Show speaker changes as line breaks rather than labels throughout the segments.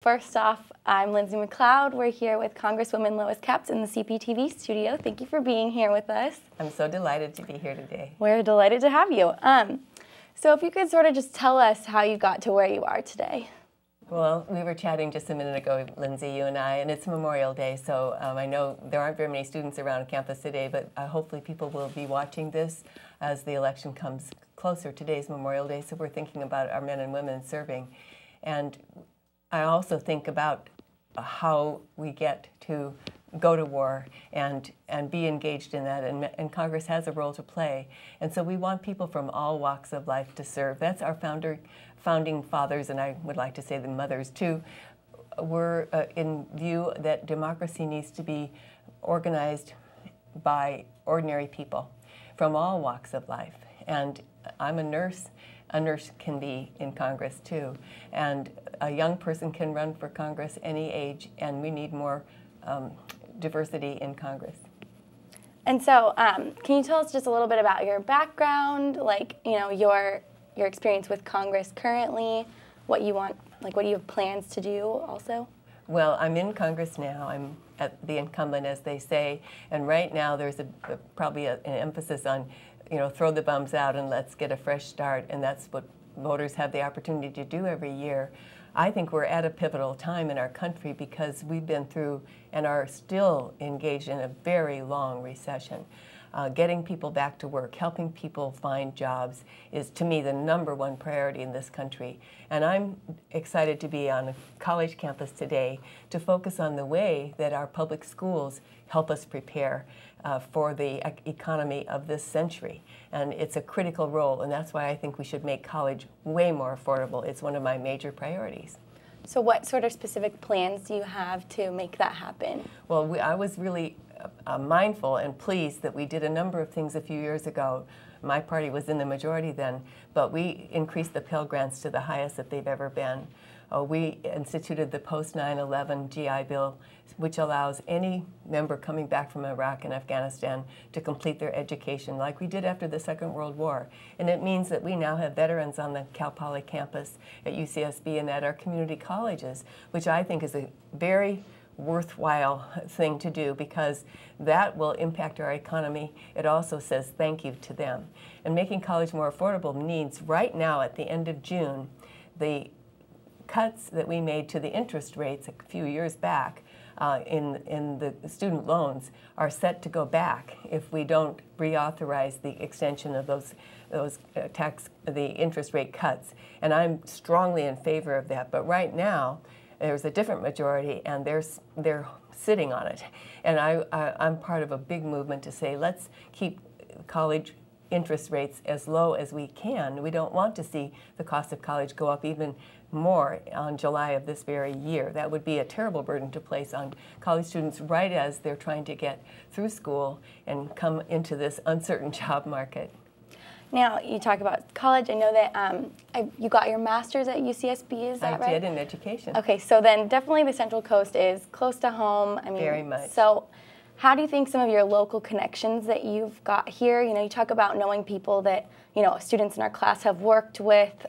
First off, I'm Lindsay McLeod. We're here with Congresswoman Lois Capps in the CPTV studio. Thank you for being here with us.
I'm so delighted to be here today.
We're delighted to have you. So if you could sort of just tell us how you got to where you are today.
Well, we were chatting just a minute ago, Lindsay, you and I, and it's Memorial Day, so I know there aren't very many students around campus today, but hopefully people will be watching this as the election comes closer. Today's Memorial Day, so we're thinking about our men and women serving. And I also think about how we get to go to war and be engaged in that, and Congress has a role to play. And so we want people from all walks of life to serve. That's our founding fathers, and I would like to say the mothers too, were in view that democracy needs to be organized by ordinary people from all walks of life. And I'm a nurse. A nurse can be in Congress too, and a young person can run for Congress any age, and we need more diversity in Congress.
And so, can you tell us just a little bit about your background, like your experience with Congress currently, what you want, like what you have plans to do also?
Well, I'm in Congress now. I'm at the incumbent, as they say, and right now there's probably an emphasis on throw the bums out and let's get a fresh start, and that's what voters have the opportunity to do every year. I think we're at a pivotal time in our country because we've been through and are still engaged in a very long recession. Getting people back to work, helping people find jobs is, to me, the #1 priority in this country. And I'm excited to be on a college campus today to focus on the way that our public schools help us prepare for the economy of this century. And it's a critical role, and that's why I think we should make college way more affordable. It's one of my major priorities.
So what sort of specific plans do you have to make that happen?
Well, I was really mindful and pleased that we did a number of things a few years ago. My party was in the majority then, but we increased the Pell Grants to the highest that they've ever been. We instituted the post-9/11 GI Bill, which allows any member coming back from Iraq and Afghanistan to complete their education like we did after the Second World War. And it means that we now have veterans on the Cal Poly campus at UCSB and at our community colleges, which I think is a very worthwhile thing to do because that will impact our economy. It also says thank you to them. And making college more affordable means right now at the end of June, the cuts that we made to the interest rates a few years back in the student loans are set to go back if we don't reauthorize the extension of the interest rate cuts. And I'm strongly in favor of that. But right now, there's a different majority, and they're sitting on it. And I'm part of a big movement to say, let's keep college interest rates as low as we can. We don't want to see the cost of college go up even more on July of this very year. That would be a terrible burden to place on college students right as they're trying to get through school and come into this uncertain job market.
Now, you talk about college. I know that you got your master's at UCSB, is that right?
I did, in education.
Okay, so then definitely the Central Coast is close to home. I mean,
very much.
So how do you think some of your local connections that you've got here, you talk about knowing people that, students in our class have worked with,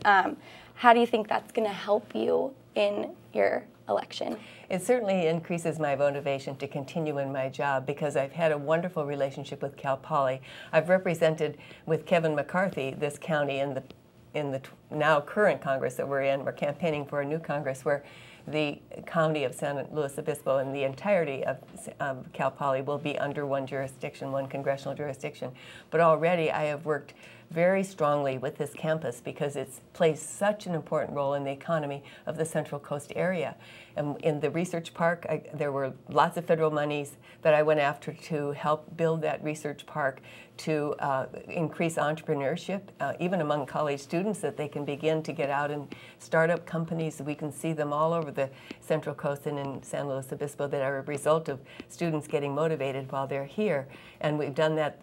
how do you think that's going to help you in your election?
It certainly increases my motivation to continue in my job because I've had a wonderful relationship with Cal Poly. I've represented with Kevin McCarthy this county in the now current Congress that we're in. We're campaigning for a new Congress where the county of San Luis Obispo and the entirety of Cal Poly will be under one jurisdiction, one congressional jurisdiction. But already I have worked very strongly with this campus because it plays such an important role in the economy of the Central Coast area. And in the research park, there were lots of federal monies that I went after to help build that research park to increase entrepreneurship, even among college students, that they can begin to get out and start up companies. We can see them all over the Central Coast and in San Luis Obispo that are a result of students getting motivated while they're here. And we've done that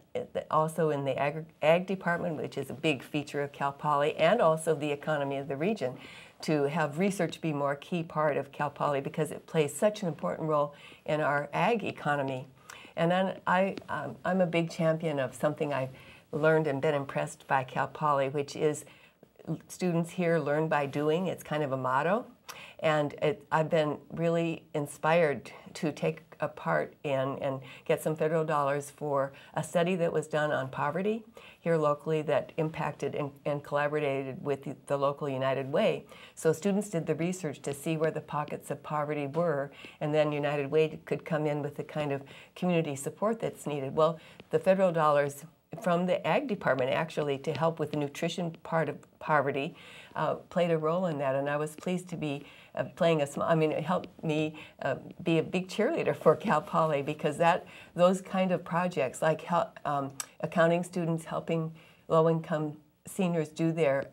also in the ag department, which is a big feature of Cal Poly, and also the economy of the region, to have research be more key part of Cal Poly because it plays such an important role in our ag economy. And then I'm a big champion of something I've learned and been impressed by Cal Poly, which is students here learn by doing. It's kind of a motto. And I've been really inspired to take a part in and get some federal dollars for a study that was done on poverty here locally that impacted and collaborated with the local United Way. So students did the research to see where the pockets of poverty were, and then United Way could come in with the kind of community support that's needed. Well, the federal dollars from the Ag Department actually to help with the nutrition part of poverty played a role in that, and I was pleased to be playing a small, it helped me be a big cheerleader for Cal Poly, because those kind of projects like accounting students helping low-income seniors do their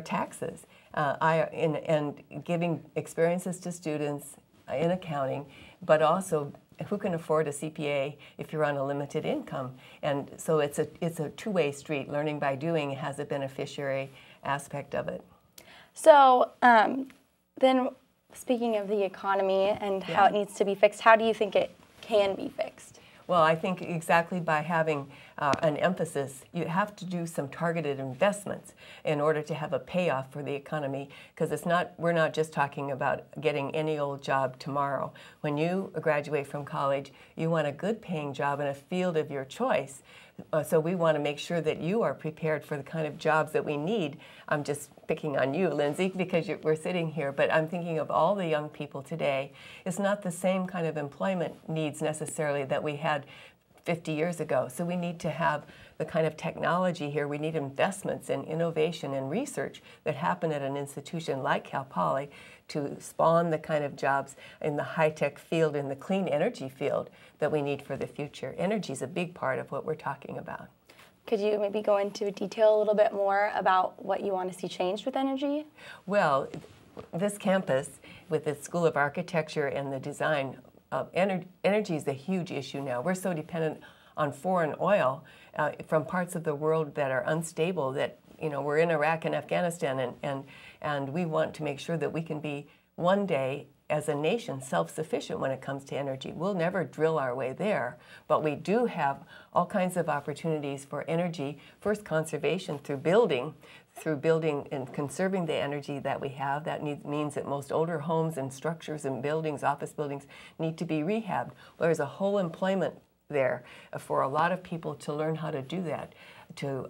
taxes and giving experiences to students in accounting, but also who can afford a CPA if you're on a limited income? And so it's a two-way street. Learning by doing has a beneficiary aspect of it.
So then, speaking of the economy and how it needs to be fixed, how do you think it can be fixed?
Well, I think exactly by having an emphasis, you have to do some targeted investments in order to have a payoff for the economy, because we're not just talking about getting any old job tomorrow. When you graduate from college, you want a good paying job in a field of your choice. So we want to make sure that you are prepared for the kind of jobs that we need. I'm just picking on you, Lindsay, because we're sitting here, but I'm thinking of all the young people today. It's not the same kind of employment needs necessarily that we had 50 years ago. So we need to have the kind of technology here. We need investments in innovation and research that happen at an institution like Cal Poly to spawn the kind of jobs in the high-tech field, in the clean energy field that we need for the future. Energy is a big part of what we're talking about.
Could you maybe go into detail a little bit more about what you want to see changed with energy?
Well, this campus, with its School of Architecture and the design, energy is a huge issue now. We're so dependent on foreign oil from parts of the world that are unstable, that we're in Iraq and Afghanistan, and we want to make sure that we can be one day as a nation self-sufficient when it comes to energy. We'll never drill our way there, but we do have all kinds of opportunities for energy. First, conservation through building and conserving the energy that we have. That means that most older homes and structures and buildings, office buildings, need to be rehabbed. Well, there's a whole employment there for a lot of people to learn how to do that, to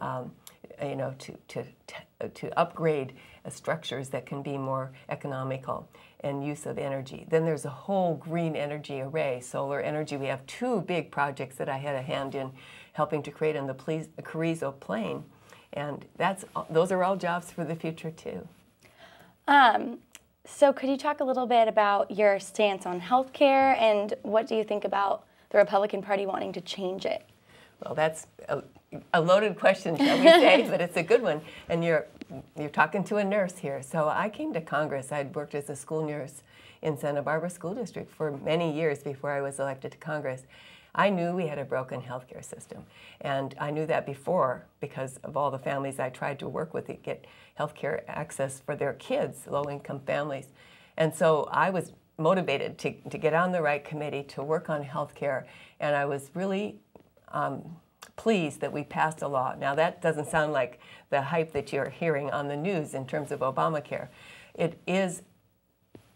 upgrade structures that can be more economical and use of energy. Then there's a whole green energy array, solar energy. We have two big projects that I had a hand in helping to create in the Carrizo Plain, and those are all jobs for the future too.
So could you talk a little bit about your stance on healthcare, and what do you think about the Republican Party wanting to change it?
Well, that's a loaded question, shall we say, but it's a good one. And you're talking to a nurse here. So I came to Congress. I'd worked as a school nurse in Santa Barbara School District for many years before I was elected to Congress. I knew we had a broken healthcare system, and I knew that before because of all the families I tried to work with to get healthcare access for their kids, low-income families. And so I was motivated to get on the right committee to work on healthcare, and I was really pleased that we passed a law. Now that doesn't sound like the hype that you're hearing on the news in terms of Obamacare. It is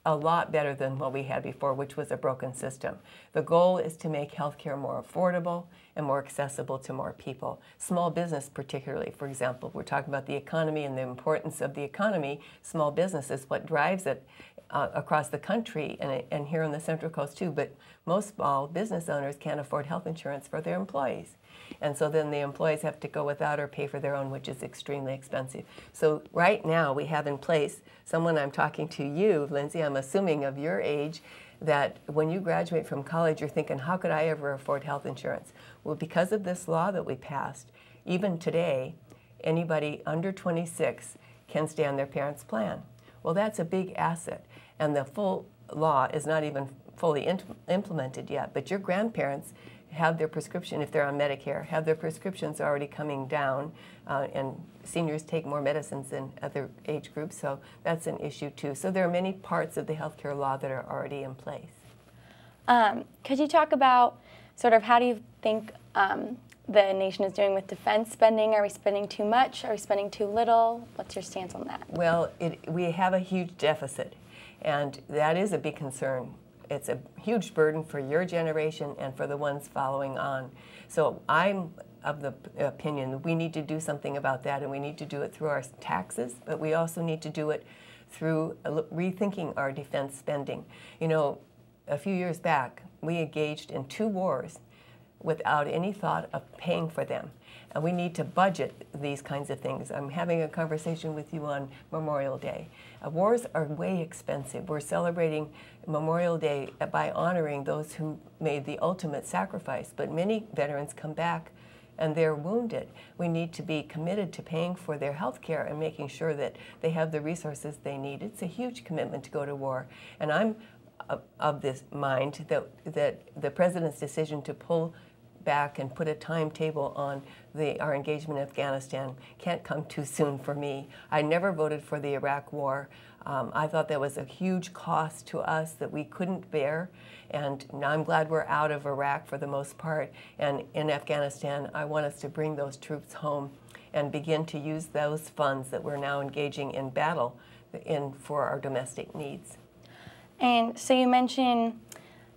a lot better than what we had before, which was a broken system. The goal is to make healthcare more affordable and more accessible to more people. Small business particularly, for example, we're talking about the economy and the importance of the economy. Small business is what drives it across the country and here on the Central Coast too, but most small business owners can't afford health insurance for their employees. And so then the employees have to go without or pay for their own, which is extremely expensive. So right now we have in place someone, I'm talking to you, Lindsay, I'm assuming of your age, that when you graduate from college, you're thinking, how could I ever afford health insurance? Well, because of this law that we passed, even today, anybody under 26 can stay on their parents' plan. Well, that's a big asset. And the full law is not even fully implemented yet, but your grandparents have their prescription, if they're on Medicare, have their prescriptions already coming down, and seniors take more medicines than other age groups, so that's an issue too. So there are many parts of the healthcare law that are already in place.
Could you talk about sort of how do you think the nation is doing with defense spending? Are we spending too much? Are we spending too little? What's your stance on that?
Well, we have a huge deficit. And that is a big concern. It's a huge burden for your generation and for the ones following on. So I'm of the opinion that we need to do something about that, and we need to do it through our taxes, but we also need to do it through rethinking our defense spending. You know, a few years back, we engaged in 2 wars without any thought of paying for them. And we need to budget these kinds of things. I'm having a conversation with you on Memorial Day. Wars are way expensive. We're celebrating Memorial Day by honoring those who made the ultimate sacrifice, but many veterans come back and they're wounded. We need to be committed to paying for their health care and making sure that they have the resources they need. It's a huge commitment to go to war. And I'm of this mind that the President's decision to pull back and put a timetable on our engagement in Afghanistan can't come too soon for me. I never voted for the Iraq War. I thought that was a huge cost to us that we couldn't bear, and now I'm glad we're out of Iraq for the most part. And in Afghanistan, I want us to bring those troops home and begin to use those funds that we're now engaging in battle for our domestic needs.
And so you mentioned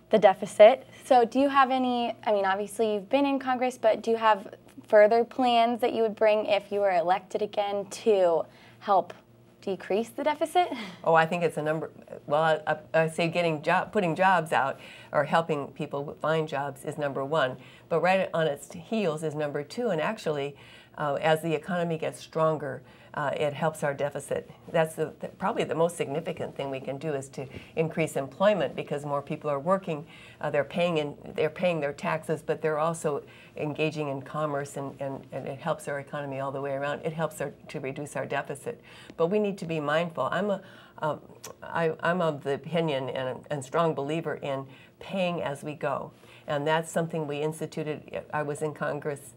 the deficit. So do you have any, I mean, obviously you've been in Congress, but do you have further plans that you would bring if you were elected again to help decrease the deficit?
Oh, I think it's a number, well, I say putting jobs out or helping people find jobs is number 1. But right on its heels is number 2. And actually, as the economy gets stronger, it helps our deficit. That's probably the most significant thing we can do, is to increase employment, because more people are working. They're paying their taxes, but they're also engaging in commerce, and it helps our economy all the way around. It helps to reduce our deficit. But we need to be mindful. I'm of the opinion and strong believer in paying as we go. And that's something we instituted. I was in Congress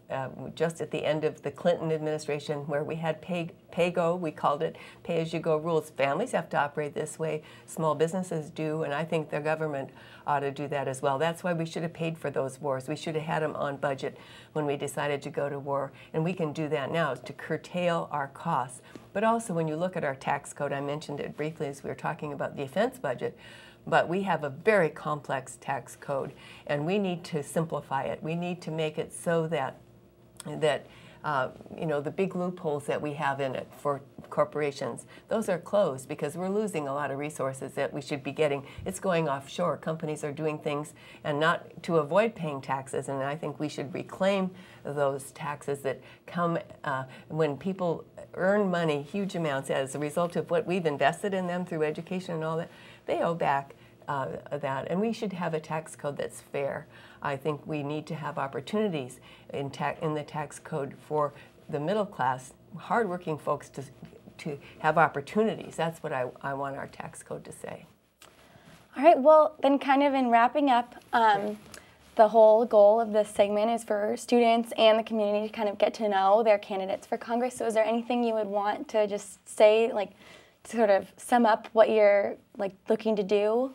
just at the end of the Clinton administration, where we had pay-go, we called it, pay-as-you-go rules. Families have to operate this way. Small businesses do, and I think the government ought to do that as well. That's why we should have paid for those wars. We should have had them on budget when we decided to go to war, and we can do that now to curtail our costs. But also, when you look at our tax code, I mentioned it briefly as we were talking about the defense budget, but we have a very complex tax code, and we need to simplify it. We need to make it so that you know, the big loopholes that we have in it for corporations, those are closed, because we're losing a lot of resources that we should be getting. It's going offshore. Companies are doing things and not to avoid paying taxes, and I think we should reclaim those taxes that come when people earn money, huge amounts, as a result of what we've invested in them through education and all that. They owe back that, and we should have a tax code that's fair. I think we need to have opportunities in the tax code for the middle class, hardworking folks to have opportunities. That's what I want our tax code to say.
All right, well, then kind of in wrapping up, the whole goal of this segment is for students and the community to kind of get to know their candidates for Congress. So is there anything you would want to just say, like, to sort of sum up what you're looking to do?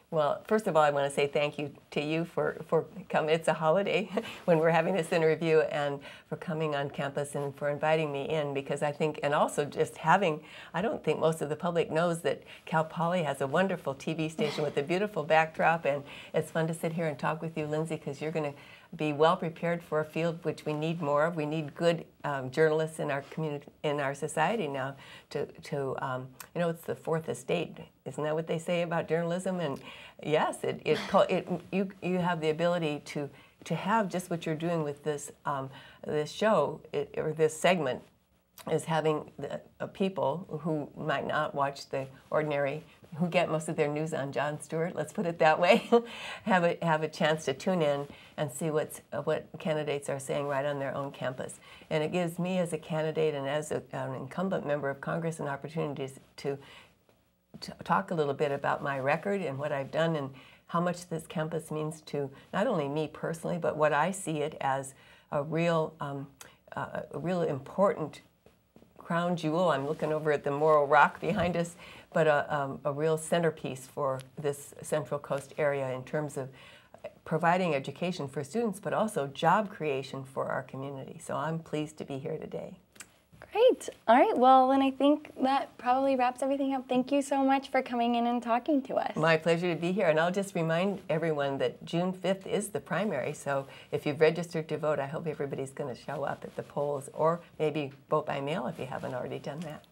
Well, first of all, I want to say thank you to you for coming. It's a holiday when we're having this interview, and for coming on campus and for inviting me in, because I think, and also just having, I don't think most of the public knows that Cal Poly has a wonderful TV station with a beautiful backdrop, and it's fun to sit here and talk with you, Lindsay, because you're going to be well prepared for a field which we need more of. We need good journalists in our community, in our society now. You know, it's the fourth estate. Isn't that what they say about journalism? And yes, you have the ability to have just what you're doing with this this show or this segment, is having people who might not watch the ordinary, who get most of their news on Jon Stewart, let's put it that way, have a chance to tune in and see what candidates are saying right on their own campus. And it gives me as a candidate and as an incumbent member of Congress an opportunity to talk a little bit about my record and what I've done and how much this campus means to not only me personally, but what I see it as a real important crown jewel. I'm looking over at the Morro Rock behind us, but a real centerpiece for this Central Coast area in terms of providing education for students, but also job creation for our community. So I'm pleased to be here today.
Great. All right. Well, then I think that probably wraps everything up. Thank you so much for coming in and talking to us.
My pleasure to be here. And I'll just remind everyone that June 5th is the primary. So if you've registered to vote, I hope everybody's going to show up at the polls, or maybe vote by mail if you haven't already done that.